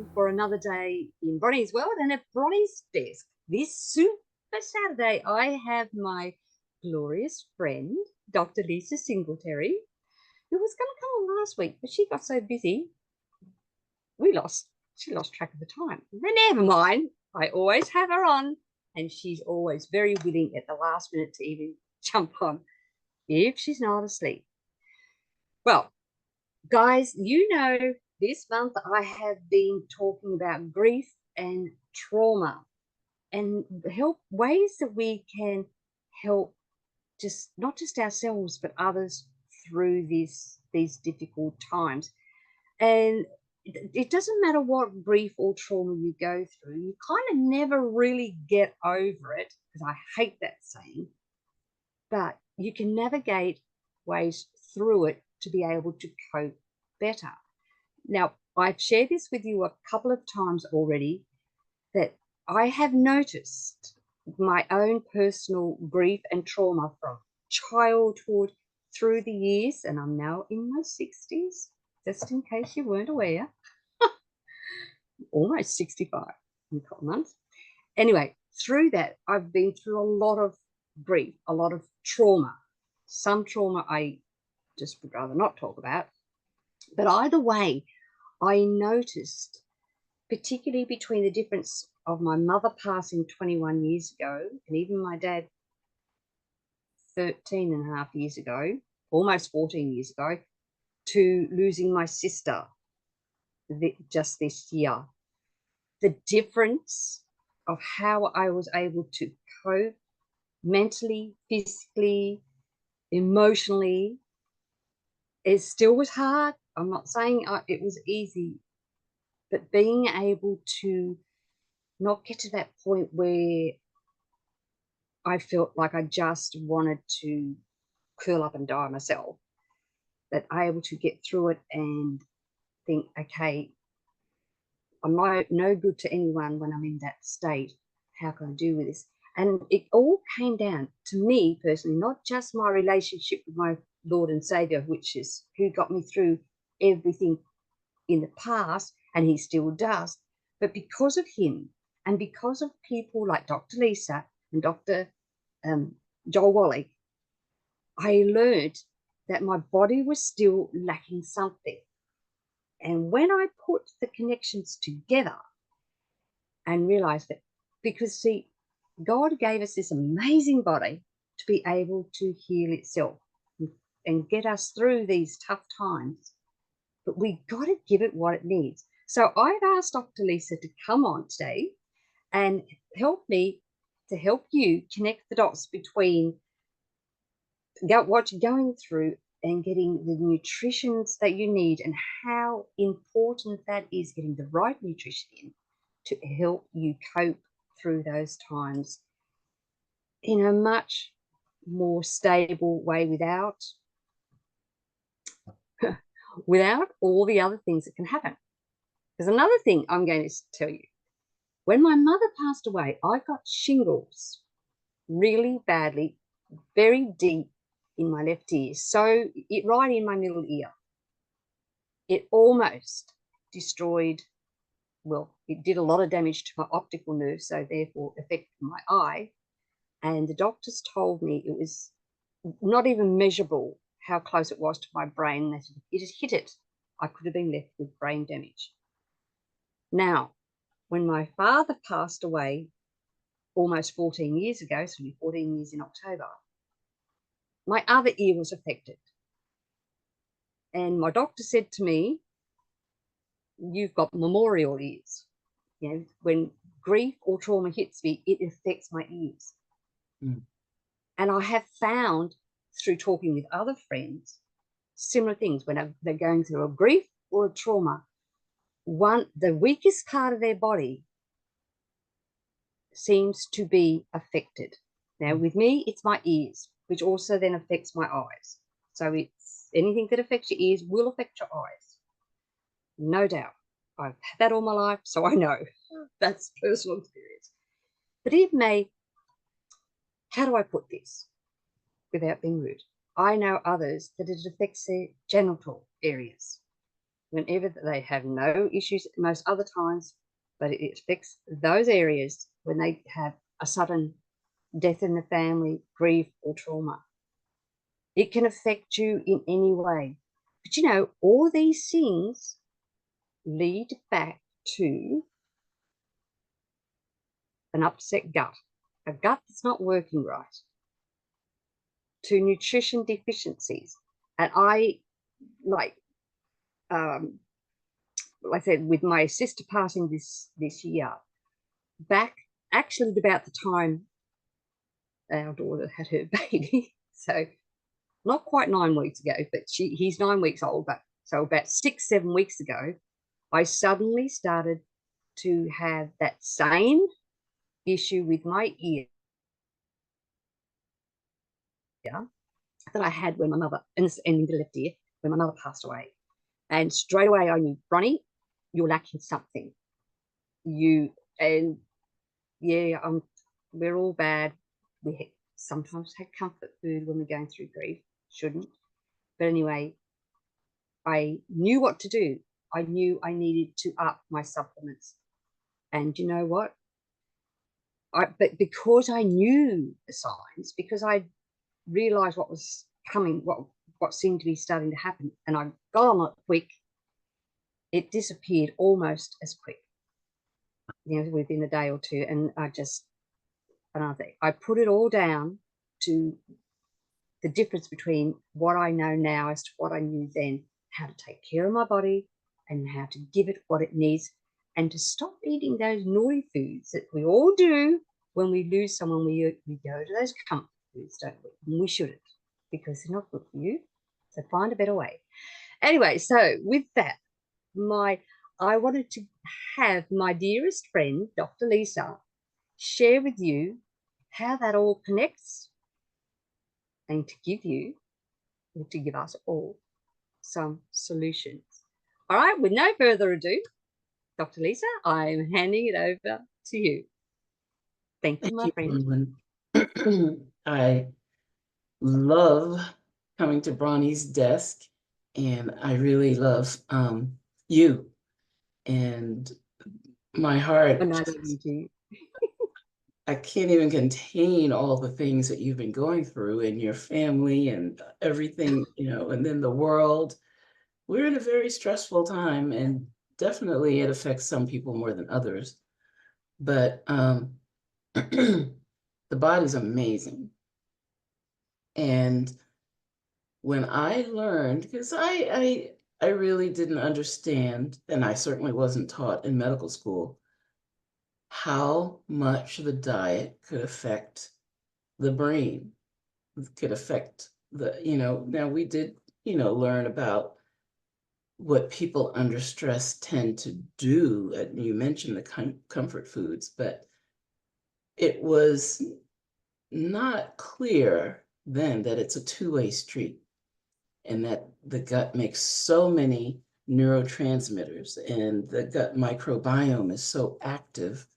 time for another day in Bronie's world and at Bronie's desk. This Super Saturday, I have my glorious friend, Dr. Lisa Singletary, who was going to come on last week, but she got so busy, she lost track of the time. But never mind, I always have her on, and she's always very willing at the last minute to even jump on if she's not asleep. Well, guys, you know, this month I have been talking about grief and trauma and ways that we can help not just ourselves but others through these difficult times. And it doesn't matter what grief or trauma you go through, you kind of never really get over it, because I hate that saying, but you can navigate ways through it to be able to cope better. Now, I've shared this with you a couple of times already, that I have noticed my own personal grief and trauma from childhood through the years, and I'm now in my 60s, just in case you weren't aware. Almost 65 in a couple of months. Anyway, through that, I've been through a lot of grief, a lot of trauma. Some trauma I just would rather not talk about. But either way, I noticed, particularly between the difference of my mother passing 21 years ago and even my dad 13 and a half years ago, almost 14 years ago, to losing my sister just this year. The difference of how I was able to cope mentally, physically, emotionally, it still was hard. I'm not saying it was easy, but being able to not get to that point where I felt like I just wanted to curl up and die myself, that I able to get through it and think, okay, I'm no good to anyone when I'm in that state. How can I deal with this? And it all came down to me personally, not just my relationship with my Lord and Savior, which is who got me through everything in the past, and he still does, but because of him and because of people like Dr. Lisa and Dr. Joel Wallach, I learned that my body was still lacking something. And when I put the connections together and realized that, because see, God gave us this amazing body to be able to heal itself and get us through these tough times, but we got to give it what it needs. So I've asked Dr. Lisa to come on today and help me to help you connect the dots between what you're going through and getting the nutrition that you need, and how important that is, getting the right nutrition in to help you cope through those times in a much more stable way without all the other things that can happen. There's another thing I'm going to tell you. When my mother passed away, I got shingles really badly, very deep in my left ear, so right in my middle ear. It almost destroyed, well, it did a lot of damage to my optical nerve, so therefore affected my eye. And the doctors told me it was not even measurable how close it was to my brain. They said, it just hit it, I could have been left with brain damage. Now, when my father passed away almost 14 years ago, so 14 years in October, my other ear was affected. And my doctor said to me, you've got memorial ears. You know, when grief or trauma hits me, it affects my ears. Mm. And I have found through talking with other friends, similar things when they're going through a grief or a trauma, the weakest part of their body seems to be affected. Now, with me, it's my ears, which also then affects my eyes. So it's anything that affects your ears will affect your eyes. No doubt. I've had that all my life, so I know. That's personal experience. But it may, how do I put this without being rude? I know others that it affects their genital areas. whenever they have no issues most other times, but it affects those areas when they have a sudden death in the family, grief, or trauma. It can affect you in any way. But you know, all these things lead back to an upset gut, a gut that's not working right, to nutrition deficiencies. And like like I said, with my sister passing this year, back actually about the time our daughter had her baby, so not quite 9 weeks ago, but he's 9 weeks old, but so about 6-7 weeks ago, I suddenly started to have that same issue with my ear that I had when my mother, in the left ear, when my mother passed away. And straight away I knew, Bronie, you're lacking something. And yeah, we're all bad. We sometimes take comfort food when we're going through grief. Shouldn't. But anyway, I knew what to do. I knew I needed to up my supplements. And you know what? But because I knew the signs, because I realized what was coming, what seemed to be starting to happen, and I got on it quick, it disappeared almost as quick, within a day or two. And I put it all down to the difference between what I know now as to what I knew then, how to take care of my body and how to give it what it needs, and to stop eating those naughty foods that we all do when we lose someone. We go to those comfort foods, don't we? And we shouldn't, because they're not good for you. So find a better way. Anyway, so with that, I wanted to have my dearest friend, Dr. Lisa, share with you how that all connects, and to give you, or to give us all, some solutions. All right, with no further ado, Dr. Lisa, I'm handing it over to you. Thank you, my friend. I love coming to Bronie's desk, and I really love you, and my heart. And I love you too. I can't even contain all the things that you've been going through, and your family and everything, and then the world. We're in a very stressful time, and definitely it affects some people more than others. But the body's amazing. And when I learned, because I really didn't understand, and I certainly wasn't taught in medical school, how much the diet could affect the brain, could affect now we did, learn about what people under stress tend to do. You mentioned the comfort foods, but it was not clear then that it's a two-way street, and that the gut makes so many neurotransmitters, and the gut microbiome is so active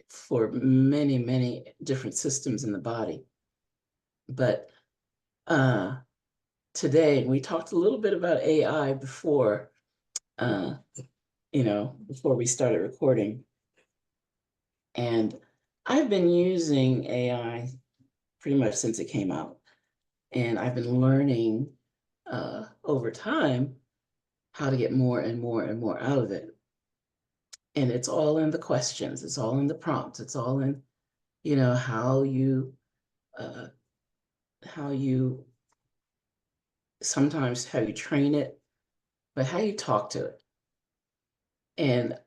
for many, many different systems in the body. But today, and we talked a little bit about AI before, before we started recording, and I've been using AI pretty much since it came out. And I've been learning over time how to get more and more and more out of it. And it's all in the questions, it's all in the prompts, it's all in, how you sometimes how you train it, but how you talk to it. And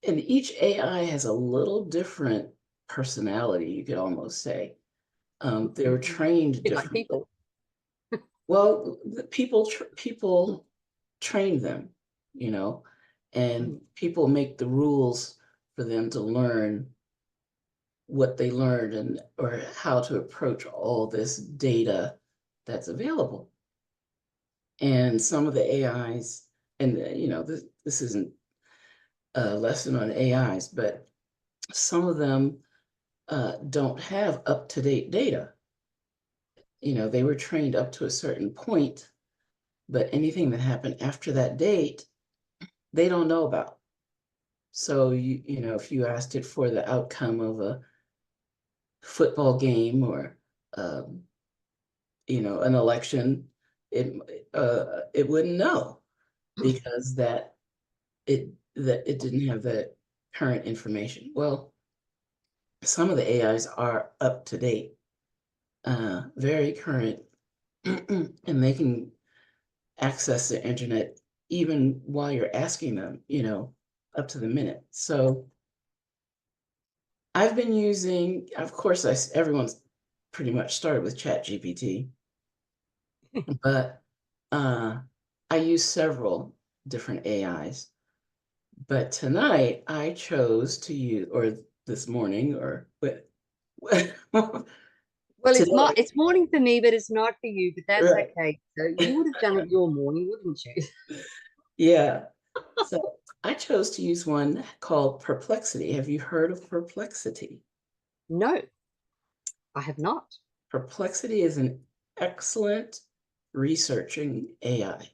and each AI has a little different personality, you could almost say. They were trained differently. Like people. Well, the people train them, and people make the rules for them to learn what they learned, or how to approach all this data that's available. And some of the AIs, and this isn't a lesson on AIs, but some of them don't have up-to-date data. They were trained up to a certain point, but anything that happened after that date, they don't know about. So you know, if you asked it for the outcome of a football game or you know, an election, it wouldn't know because it didn't have that current information. Well, some of the AIs are up to date, very current, and they can access the internet even while you're asking them, you know, up to the minute. So I've been using, of course, everyone's pretty much started with Chat GPT, but I use several different AIs. But tonight I chose to use, or this morning, or Well, today, it's morning for me, but it's not for you. But that's right? okay. So you would have done it your morning, wouldn't you? Yeah. So I chose to use one called Perplexity. Have you heard of Perplexity? No, I have not. Perplexity is an excellent researching AI.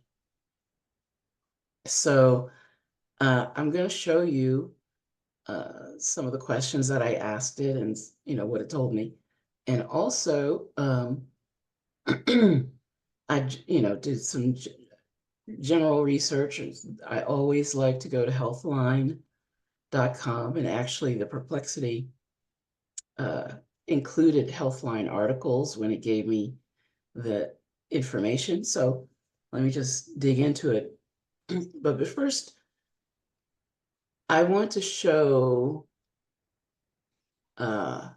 So I'm going to show you some of the questions that I asked it, and you know what it told me, and also you know, did some general research. I always like to go to healthline.com, and actually the Perplexity included Healthline articles when it gave me the information. So let me just dig into it. But first, I want to show, I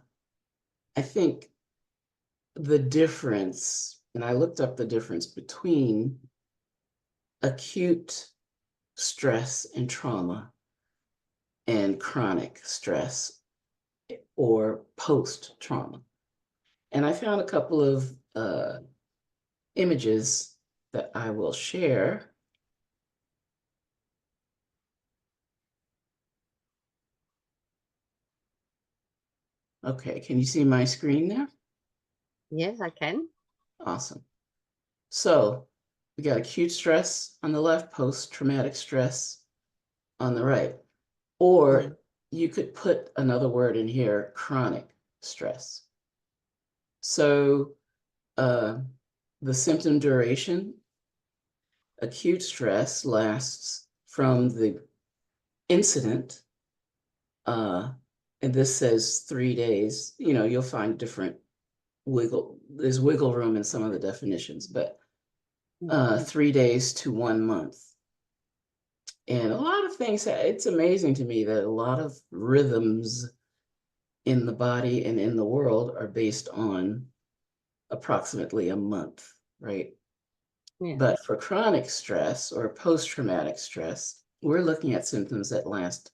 think, the difference, and I looked up the difference between acute stress and trauma and chronic stress or post-trauma. And I found a couple of images that I will share. Okay, can you see my screen there? Yes, I can. Awesome. So we got acute stress on the left, post-traumatic stress on the right. Or you could put another word in here, chronic stress. So the symptom duration, acute stress lasts from the incident, and this says 3 days. You know, you'll find different there's wiggle room in some of the definitions, but 3 days to 1 month. And a lot of things, it's amazing to me that a lot of rhythms in the body and in the world are based on approximately a month, right? Yeah. But for chronic stress or post-traumatic stress, we're looking at symptoms that last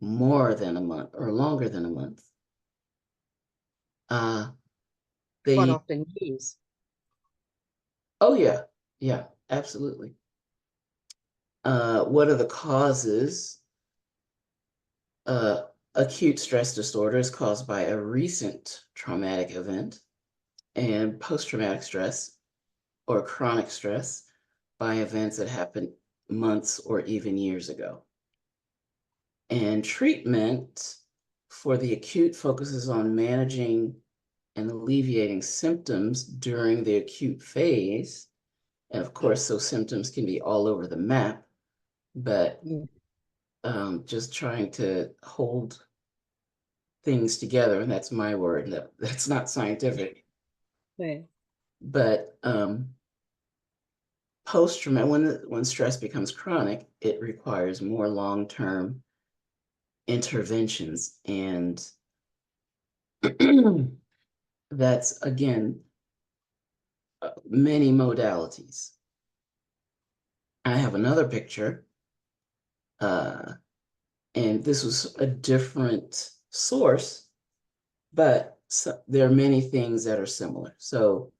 more than a month or longer than a month. Quite They, often years. oh yeah, yeah, absolutely. What are the causes? Acute stress disorder is caused by a recent traumatic event, and post-traumatic stress or chronic stress by events that happened months or even years ago. And treatment for the acute focuses on managing and alleviating symptoms during the acute phase. And of course, those symptoms can be all over the map, but just trying to hold things together. And that's my word. That's not scientific. Yeah. But post-traumatic, when stress becomes chronic, it requires more long-term interventions. And that's, again, many modalities. I have another picture, and this was a different source, but there are many things that are similar. So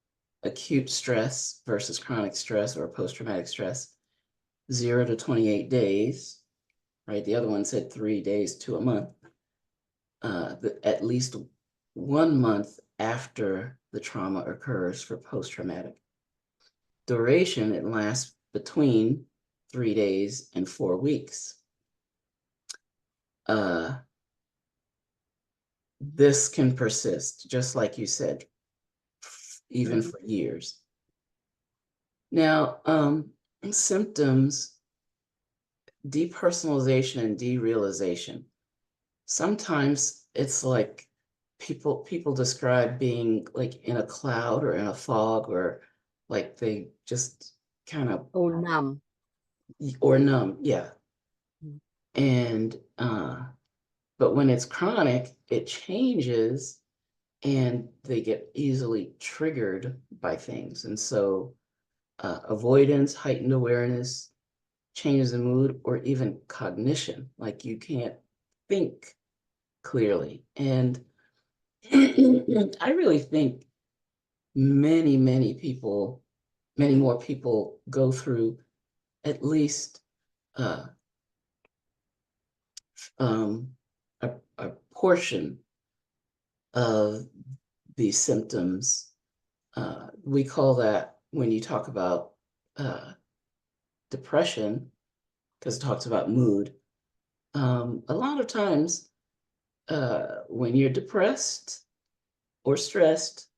acute stress versus chronic stress or post-traumatic stress, 0 to 28 days, right? The other one said 3 days to a month. At least 1 month after the trauma occurs for post-traumatic. duration, it lasts between 3 days and 4 weeks. This can persist, just like you said, even for years. Now, symptoms, depersonalization and derealization. Sometimes it's like people describe being like in a cloud or in a fog, or like they just kind of Or numb. or numb, yeah. And but when it's chronic, it changes and they get easily triggered by things. And so avoidance, heightened awareness, changes in mood, or even cognition, like you can't think clearly. And I really think many more people go through at least uh, a portion of these symptoms. We call that, when you talk about depression, because it talks about mood, a lot of times when you're depressed or stressed,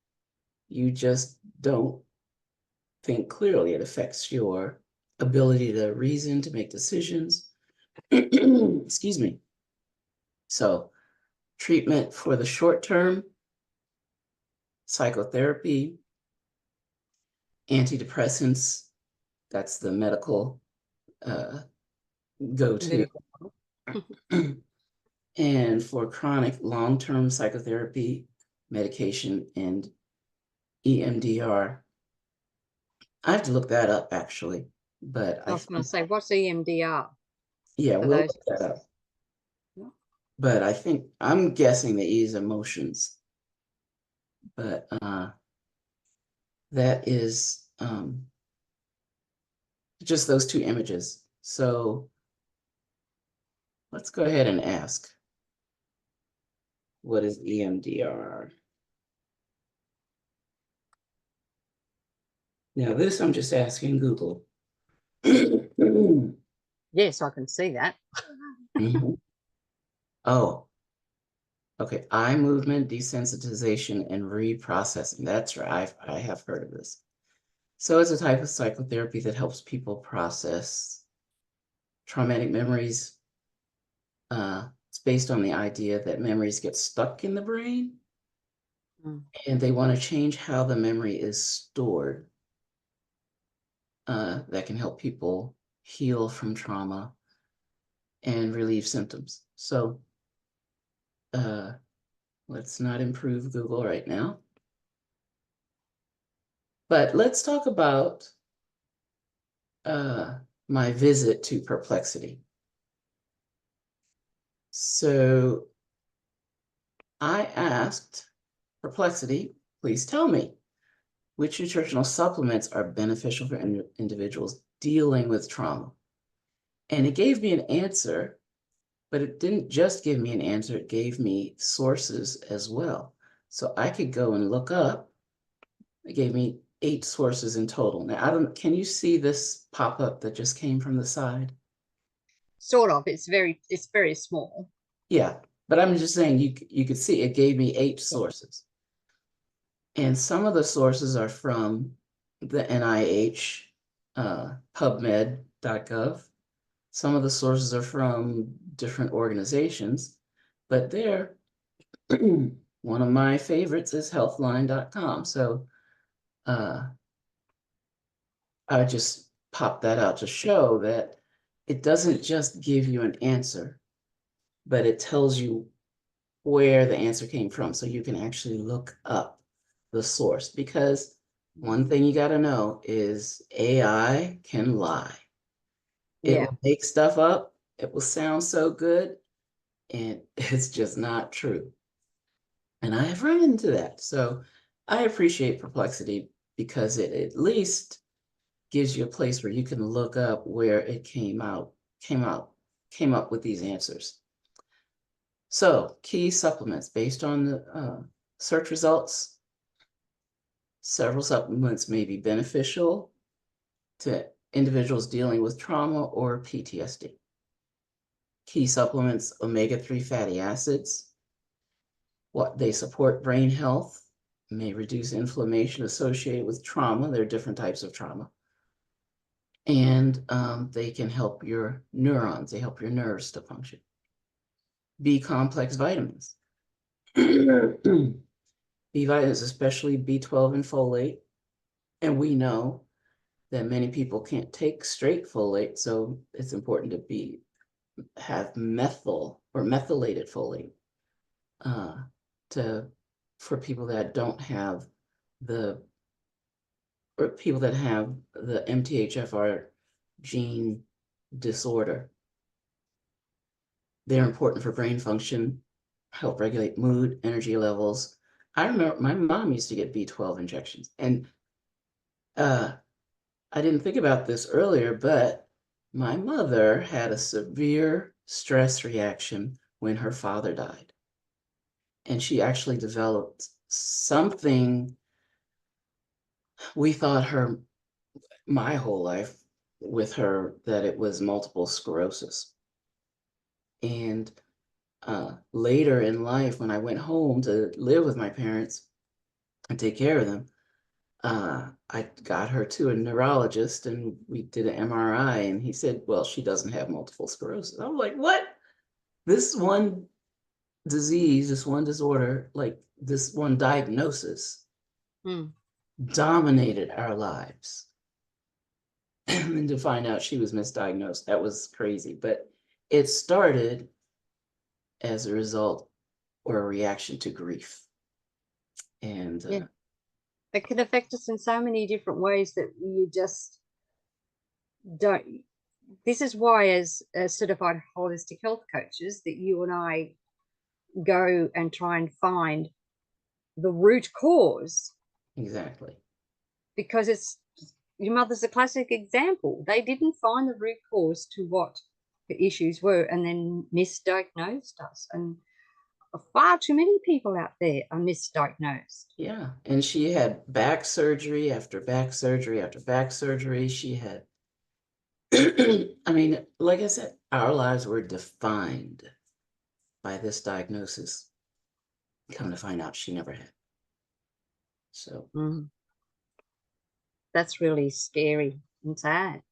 you just don't think clearly. It affects your ability to reason, to make decisions. Excuse me. So, treatment for the short term, psychotherapy, antidepressants, that's the medical go-to. And for chronic long-term psychotherapy, medication, and EMDR. I have to look that up actually, but I was going to say, what's EMDR? yeah, For we'll those. look that up. Yeah. But I think I'm guessing they ease emotions. But that is just those two images. So let's go ahead and ask, what is EMDR? Now this I'm just asking Google. Yes, I can see that. Mhm. Oh, okay. Eye movement desensitization and reprocessing. That's right. I have heard of this. So it's a type of psychotherapy that helps people process traumatic memories. It's based on the idea that memories get stuck in the brain, and they want to change how the memory is stored. That can help people heal from trauma and relieve symptoms. So let's not improve Google right now. But let's talk about my visit to Perplexity. So I asked Perplexity, please tell me which nutritional supplements are beneficial for individuals dealing with trauma. And it gave me an answer, but it didn't just give me an answer, it gave me sources as well. So I could go and look up. It gave me 8 sources in total. Now, can you see this pop up that just came from the side? Sort of. It's very small. Yeah, but I'm just saying you could see it gave me 8 sources. And some of the sources are from the NIH, PubMed.gov. Some of the sources are from different organizations, but there, one of my favorites is healthline.com. So I just pop that out to show that it doesn't just give you an answer, but it tells you where the answer came from. So you can actually look up the source, because one thing you got to know is AI can lie. It will make stuff up. It will sound so good, and it's just not true. And I have run into that. So I appreciate Perplexity because it at least gives you a place where you can look up where it came up with these answers. So key supplements based on the search results. Several supplements may be beneficial to individuals dealing with trauma or PTSD. Key supplements: omega-3 fatty acids. What they support brain health, may reduce inflammation associated with trauma. There are different types of trauma. And they can help your neurons. They help your nerves to function. B complex vitamins. B vitamins, especially B12 and folate. And we know that many people can't take straight folate, so it's important to have methyl or methylated folate for people that don't have or people that have the MTHFR gene disorder. They're important for brain function, help regulate mood, energy levels. I remember my mom used to get B12 injections, and I didn't think about this earlier, but my mother had a severe stress reaction when her father died. And she actually developed something. We thought my whole life with her, that it was multiple sclerosis. And later in life, when I went home to live with my parents and take care of them, I got her to a neurologist, and we did an MRI, and he said, well, she doesn't have multiple sclerosis. I'm like, what? This one disease, this one disorder, like this one diagnosis dominated our lives. And then to find out she was misdiagnosed, that was crazy. But it started as a result or a reaction to grief. And it can affect us in so many different ways that you just don't. This is why, as certified holistic health coaches, that you and I go and try and find the root cause. Exactly. Because your mother's a classic example. They didn't find the root cause to what the issues were, and then misdiagnosed us. And far too many people out there are misdiagnosed. Yeah. And she had back surgery after back surgery after back surgery. She had, I mean, like I said, our lives were defined by this diagnosis. Come to find out, she never had. So that's really scary and sad.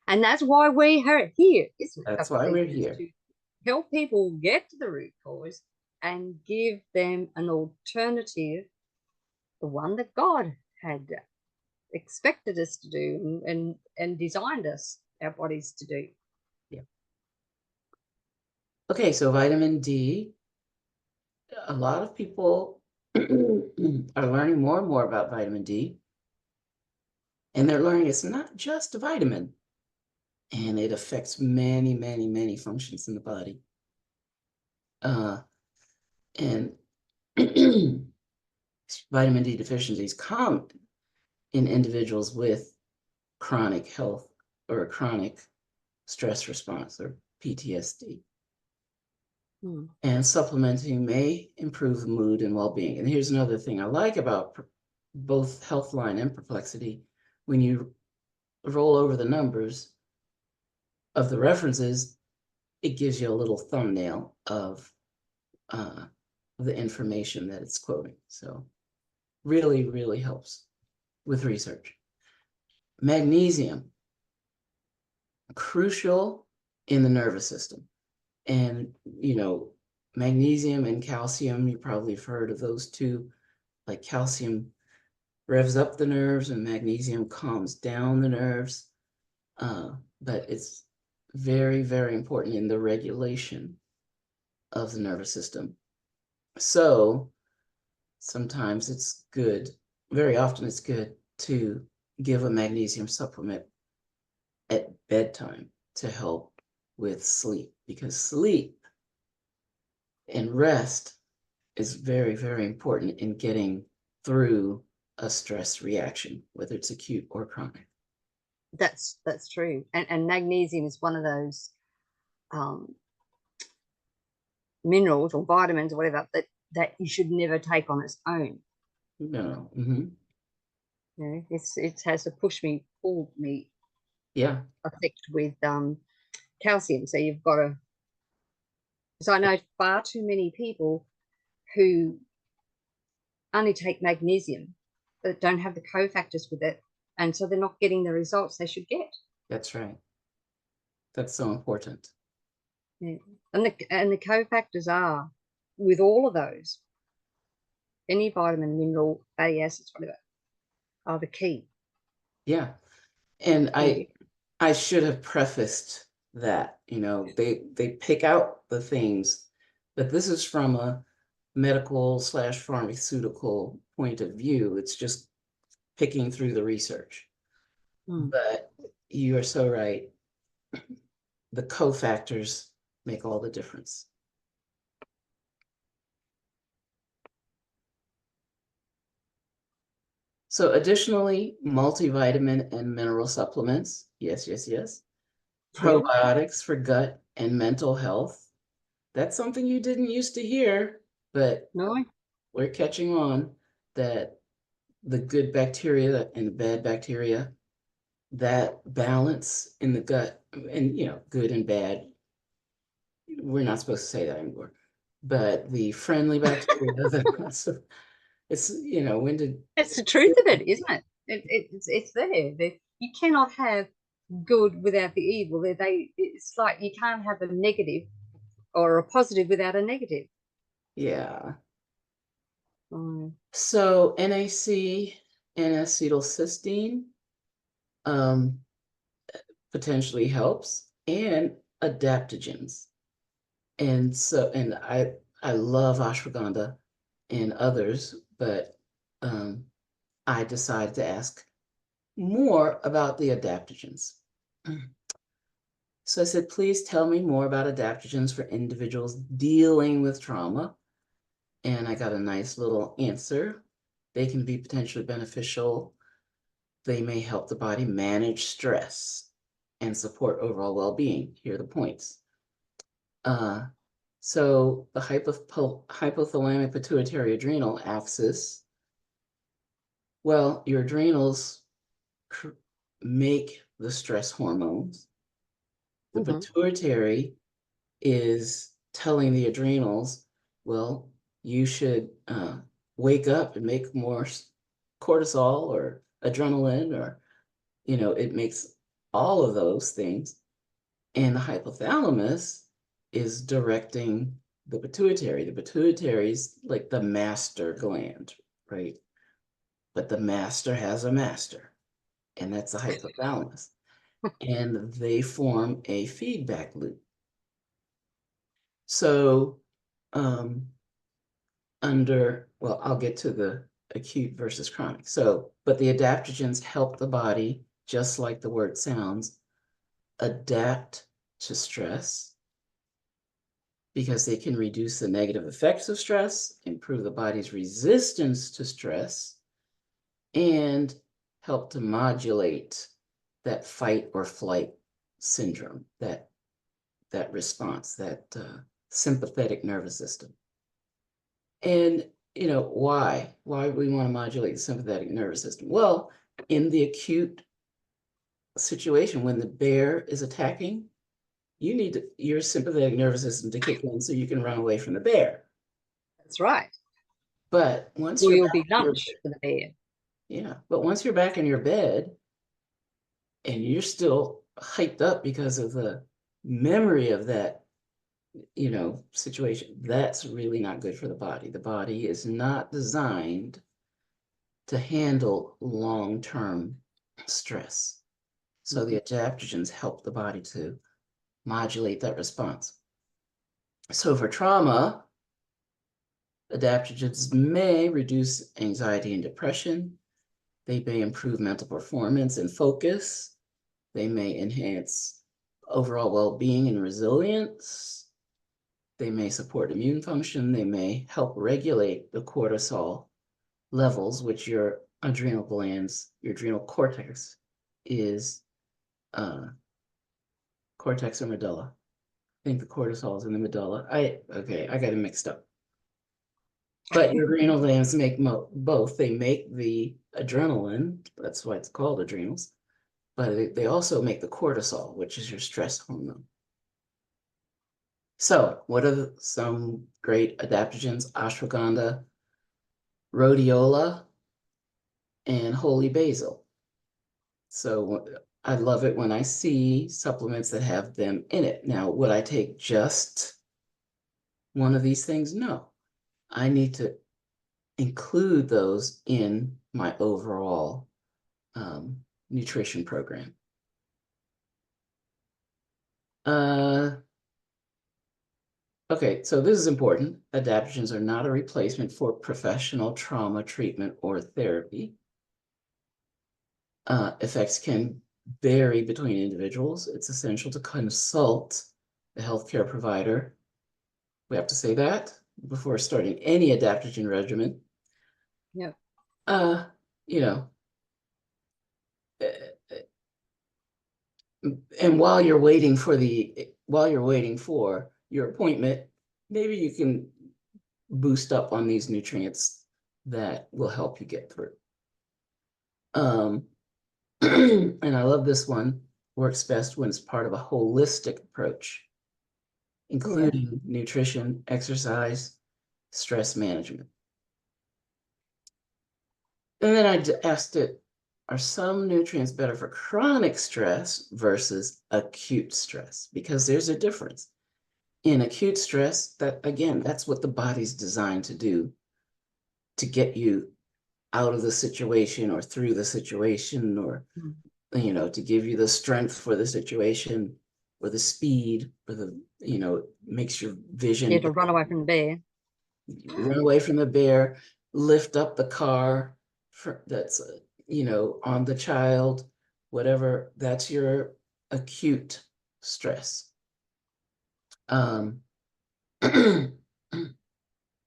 And that's why we're here, isn't it? That's why we're here. To help people get to the root cause and give them an alternative, the one that God had expected us to do and designed our bodies to do. Yeah. Okay, so vitamin D. A lot of people are learning more and more about vitamin D. And they're learning it's not just a vitamin. And it affects many, many, many functions in the body. And vitamin D deficiency is common in individuals with chronic health or chronic stress response or PTSD. And supplementing may improve mood and well-being. And here's another thing I like about both Healthline and Perplexity. When you roll over the numbers of the references, it gives you a little thumbnail of the information that it's quoting. So really, really helps with research. Magnesium, crucial in the nervous system. And, you know, magnesium and calcium, you probably have heard of those two. Like calcium revs up the nerves and magnesium calms down the nerves. But it's very, very important in the regulation of the nervous system. So sometimes it's good, very often it's good to give a magnesium supplement at bedtime to help with sleep, because sleep and rest is very, very important in getting through a stress reaction, whether it's acute or chronic. That's true. And magnesium is one of those minerals or vitamins or whatever that you should never take on its own. No. You know, it has to pull me Yeah, effect with calcium. So you've got to, because I know far too many people who only take magnesium that don't have the cofactors with it. And so they're not getting the results they should get. that's right. That's so important. Yeah. And the cofactors are with all of those, any vitamin, mineral, fatty acids, whatever, are the key. Yeah. And Yeah. I should have prefaced that, you know, they pick out the things, but this is from a medical / pharmaceutical point of view. It's just picking through the research. Mm. But you are so right. The cofactors make all the difference. So additionally, multivitamin and mineral supplements. Yes, yes, yes. Yeah. Probiotics for gut and mental health. That's something you didn't used to hear, but No. we're catching on that the good bacteria and the bad bacteria, that balance in the gut, and you know, good and bad, we're not supposed to say that anymore. But the friendly bacteria, it's, you know, when did, It's the truth of it, isn't it? It's there. You cannot have good without the evil. It's like you can't have a negative or a positive without a negative. yeah. Mm. So NAC and acetylcysteine um, potentially helps, and adaptogens. And so, and I love ashwagandha and others, but I decided to ask more about the adaptogens. So I said, please tell me more about adaptogens for individuals dealing with trauma. And I got a nice little answer. They can be potentially beneficial. They may help the body manage stress and support overall well-being. Here are the points. So the hypothalamic pituitary adrenal axis, well, your adrenals make the stress hormones. The Mm-hmm. pituitary is telling the adrenals, well, you should wake up and make more cortisol or adrenaline, or, you know, it makes all of those things. And the hypothalamus is directing the pituitary. The pituitary is like the master gland, right? But the master has a master, and that's the hypothalamus. And they form a feedback loop. So, well, I'll get to the acute versus chronic. So, but the adaptogens help the body, just like the word sounds, adapt to stress, because they can reduce the negative effects of stress, improve the body's resistance to stress, and help to modulate that fight or flight syndrome, that response, that sympathetic nervous system. And, you know, why we want to modulate the sympathetic nervous system? Well, in the acute situation, when the bear is attacking, you need your sympathetic nervous system to kick in so you can run away from the bear. That's right. But once Or you're you'll back be in your lunch for the bear. yeah, but once you're back in your bed and you're still hyped up because of the memory of that, you know, situation, that's really not good for the body. The body is not designed to handle long-term stress. So the adaptogens help the body to modulate that response. So for trauma, adaptogens may reduce anxiety and depression. They may improve mental performance and focus. They may enhance overall well-being and resilience. They may support immune function. They may help regulate the cortisol levels, which your adrenal glands, your adrenal cortex is cortex or medulla. I think the cortisol is in the medulla. I got it mixed up. But your adrenal glands make both. They make the adrenaline. That's why it's called adrenals. but they also make the cortisol, which is your stress hormone. So what are some great adaptogens? Ashwagandha, rhodiola, and holy basil. So I love it when I see supplements that have them in it. Now, would I take just one of these things? No. I need to include those in my overall nutrition program. Okay, so this is important. Adaptogens are not a replacement for professional trauma treatment or therapy. Effects can vary between individuals. It's essential to consult the healthcare provider. We have to say that before starting any adaptogen regimen. Yeah. You know, and while you're waiting for your appointment, maybe you can boost up on these nutrients that will help you get through. And I love this one. Works best when it's part of a holistic approach, including nutrition, exercise, stress management. And then I asked it, are some nutrients better for chronic stress versus acute stress? Because there's a difference. In acute stress, that again, that's what the body's designed to do, to get you out of the situation or through the situation, or to give you the strength for the situation, or the speed, or the makes your vision To run away from the bear. run away from the bear, lift up the car that's on the child, whatever. That's your acute stress.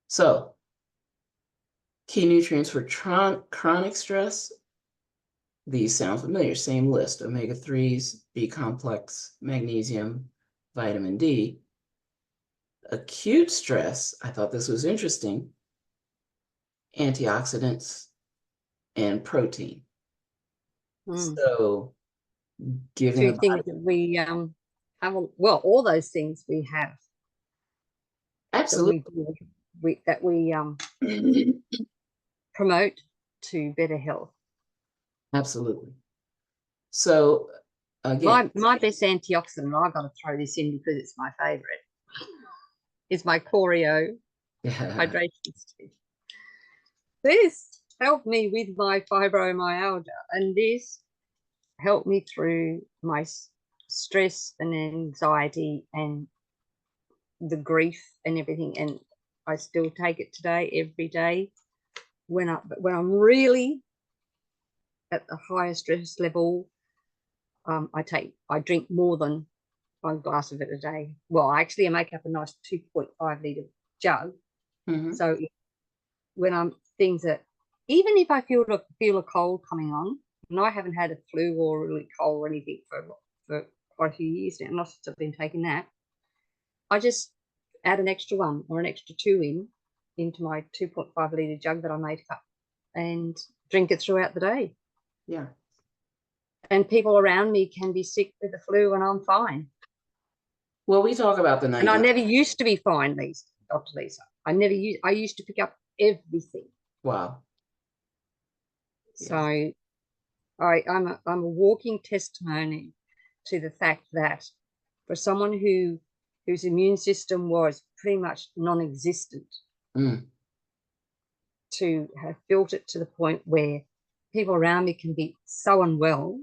So key nutrients for chronic stress. These sound familiar. Same list: omega-3s, B complex, magnesium, vitamin D. Acute stress, I thought this was interesting: antioxidants and protein. So giving Two things that we have, well, all those things we have. Absolutely. That we promote to better health. Absolutely. So again, my best antioxidant, I've got to throw this in because it's my favorite, is my Choreo hydration stick. This helped me with my fibromyalgia, and this helped me through my stress and anxiety and the grief and everything. And I still take it today, every day. When I'm really at the higher stress level, I drink more than one glass of it a day. Well, actually, I make up a nice 2.5 litre jug. So when I'm things that, even if I feel a cold coming on, and I haven't had a flu or really cold or anything for quite a few years now, not since I've been taking that, I just add an extra one or an extra two into my 2.5 litre jug that I make up and drink it throughout the day. Yeah. And people around me can be sick with the flu and I'm fine. Well, we talk about the night. And I never used to be fine, Dr. Lisa. I used to pick up everything. Wow. So I'm a walking testimony to the fact that for someone whose immune system was pretty much non-existent, to have built it to the point where people around me can be so unwell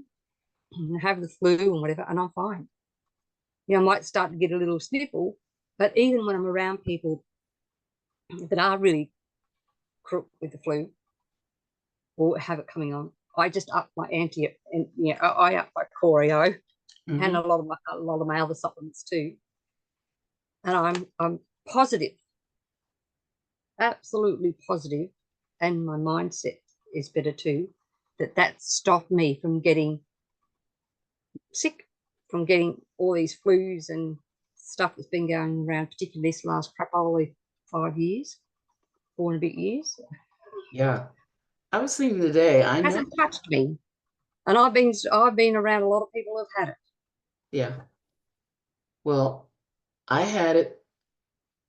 and have the flu and whatever, and I'm fine. I might start to get a little sniffle, but even when I'm around people that are really crook with the flu or have it coming on, I just up my I up my Choreo and a lot of my other supplements too, and I'm positive, absolutely positive, and my mindset is better too. That stopped me from getting sick, from getting all these flus and stuff that's been going around, particularly this last probably 5 years, 4 and a bit years. Yeah. I was thinking today, It hasn't touched me. And I've been around a lot of people who've had it. Yeah. Well, I had it.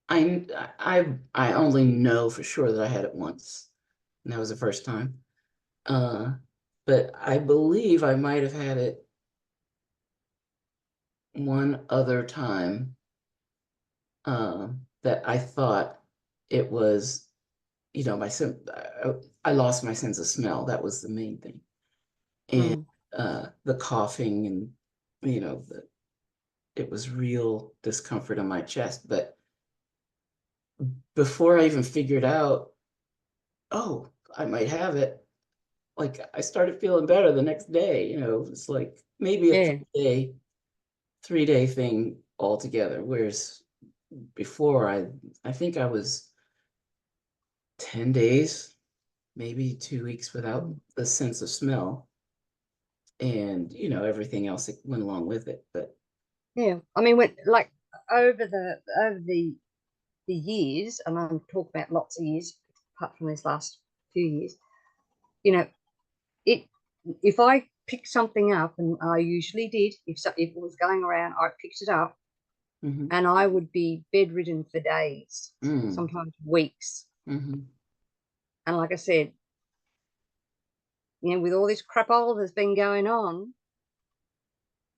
I only know for sure that I had it once, and that was the first time. But I believe I might have had it one other time, that I thought it was, I lost my sense of smell. That was the main thing. And Mm. the coughing and, it was real discomfort in my chest. But before I even figured out, oh, I might have it, like I started feeling better the next day. It's like maybe a Yeah. three day thing altogether. Whereas before, I think I was 10 days, maybe 2 weeks without Mm. the sense of smell, and everything else that went along with it. But Yeah. I mean, when, like over the years, and I'm talking about lots of years, apart from these last few years, you know, it if I pick something up, and I usually did, if it was going around, I picked it up, mhm, and I would be bedridden for days, mm, sometimes weeks. mhm, And like I said, with all this crap all that's been going on,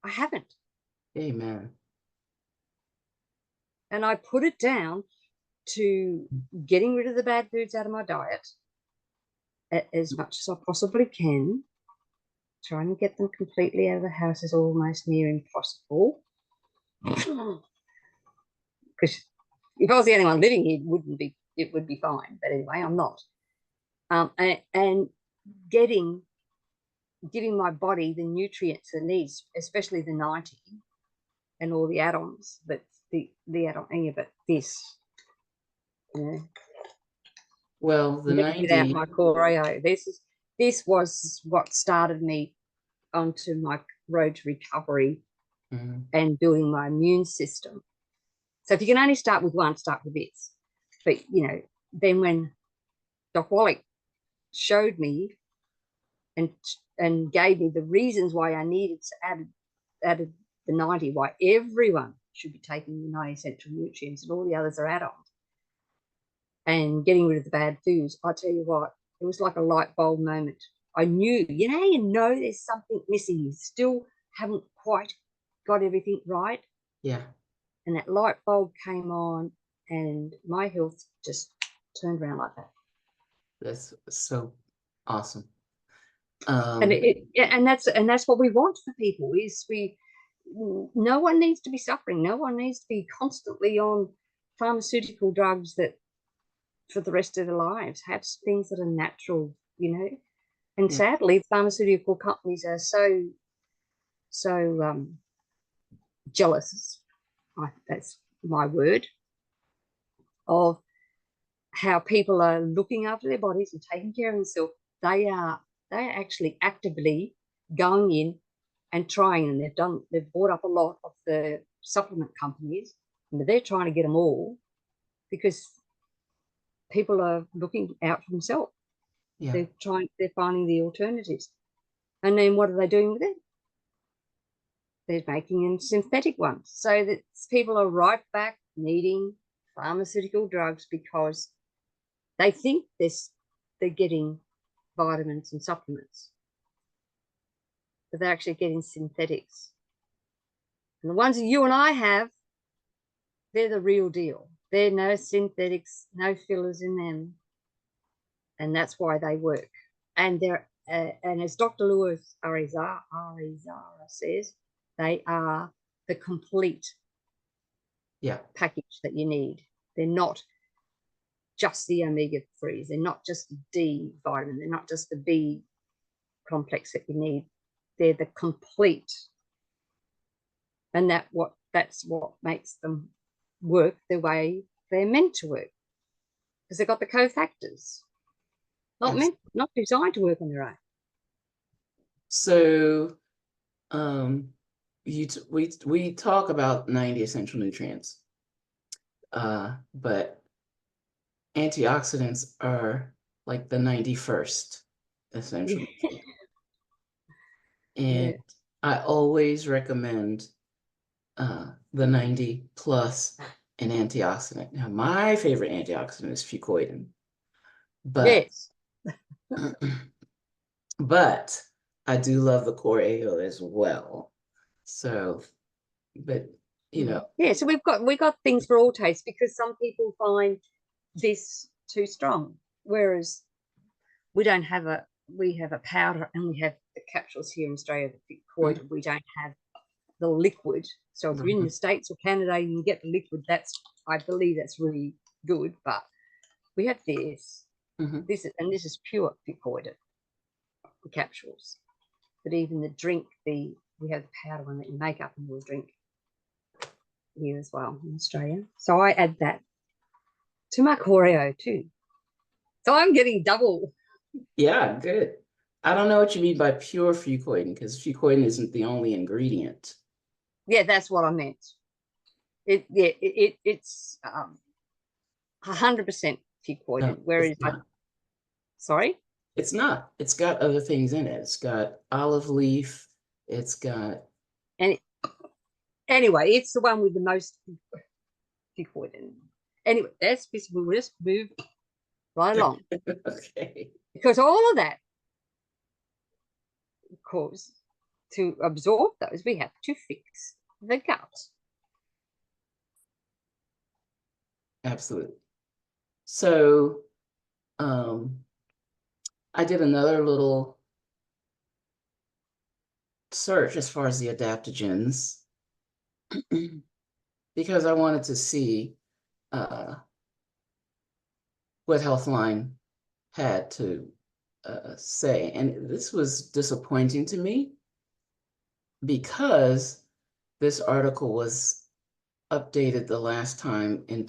I haven't. amen. And I put it down to getting rid of the bad foods out of my diet as much as I possibly can. Trying to get them completely out of the house is almost near impossible. Because if I was the only one living here, it would be fine. But anyway, I'm not. And giving my body the nutrients it needs, especially the 90 and all the add-ons. But the add-on, yeah, but this, you know, Well, the without 90. my core AO, this was what started me onto my road to recovery Mhm, and building my immune system. So if you can only start with one, start with this. But then when Doc Wallach showed me and gave me the reasons why I needed to added the 90, why everyone should be taking the 90 essential nutrients and all the others are add-ons, and getting rid of the bad foods, I tell you what, it was like a light bulb moment. I knew, there's something missing. You still haven't quite got everything right. yeah, And that light bulb came on, and my health just turned around like that. that's so awesome. And Um, that's what we want for people. Is we No one needs to be suffering. No one needs to be constantly on pharmaceutical drugs that for the rest of their lives. Have things that are natural. And yeah, sadly, pharmaceutical companies are so jealous. That's my word, of how people are looking after their bodies and taking care of themselves. They are actually actively going in and trying, and they've bought up a lot of the supplement companies, and they're trying to get them all because people are looking out for themselves. yeah, They're finding the alternatives. And then what are they doing with it? They're making them synthetic ones, so that people are right back needing pharmaceutical drugs because they think they're getting vitamins and supplements, but they're actually getting synthetics. And the ones that you and I have, they're the real deal. There are no synthetics, no fillers in them, and that's why they work. And and as Dr. Lewis Arizara says, they are the complete yeah. package that you need. They're not just the omega-3s. They're not just the D vitamin. They're not just the B complex that you need. They're the complete, and that's what makes them work the way they're meant to work, because they've got the cofactors, Yes. not designed to work on their own. So, we talk about 90 essential nutrients, but antioxidants are like the 91st essential nutrient. And Yeah. I always recommend the 90 plus an antioxidant. Now, my favorite antioxidant is fucoidan, but Yes. but I do love the core AO as well. So, but you know, Yeah. So we've got things for all tastes, because some people find this too strong, whereas we don't have we have a powder and we have the capsules here in Australia, the fucoidan. We don't have the liquid. So if you're in the States or Canada, you can get the liquid. I believe that's really good. But we have this. This is pure fucoidan, the capsules. But even the drink, we have the powder one that you make up and we'll drink here as well in Australia. So I add that to my Coreo too. So I'm getting double. Yeah, good. I don't know what you mean by pure fucoidan, because fucoidan isn't the only ingredient. Yeah, that's what I meant. It's 100% fucoidan. No, Whereas it's not. sorry? It's not. It's got other things in it. It's got olive leaf. It's got. And anyway, it's the one with the most fucoidan. Anyway, we'll just move right along. Okay. Because all of that, of course, to absorb those, we have to fix the gut. Absolutely. So, I did another little search as far as the adaptogens because I wanted to see what Healthline had to say. And this was disappointing to me because this article was updated the last time in